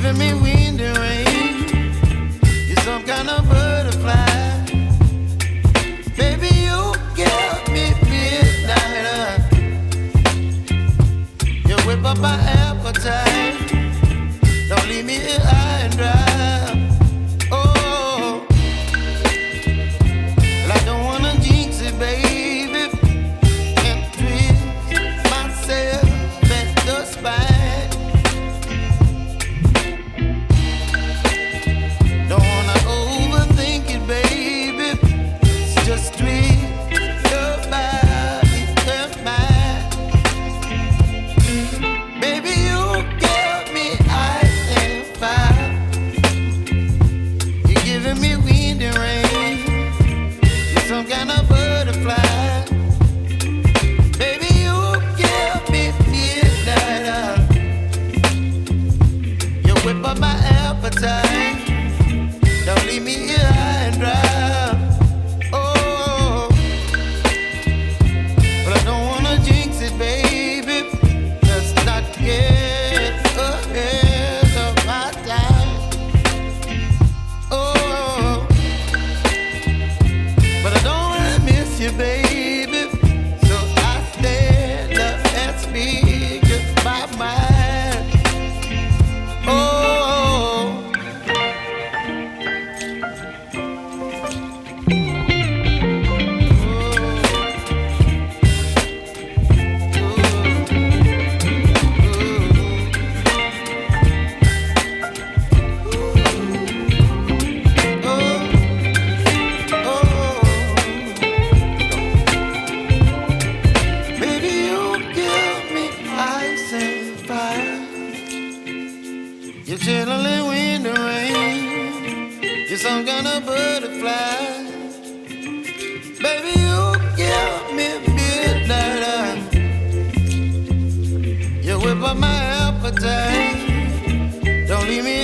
giving me wind and rain. You're some kind of butterfly. Baby, you give me midnight. You whip up my appetite. Don't leave me here high and dry. Oh, well, I don't wanna jinx it, baby. Can't twist myself at the spine. Don't wanna overthink it, baby. It's just twist your body and mine. Baby, you give me ice and fire. You're giving me wind and rain. You're some kind of butterfly. Baby, you give me midnight. You whip up my appetite. Don't leave me here high and dry. Oh, but I don't wanna jinx it, baby. Let's not get ahead of my time. Oh, but I don't wanna miss you, baby. So I stand up and speak my mind. Oh. Baby, you give me ice and fire. You're chilling wind and rain. You're some kind of butterfly. Baby, you give me midnight. You whip up my appetite. Don't leave me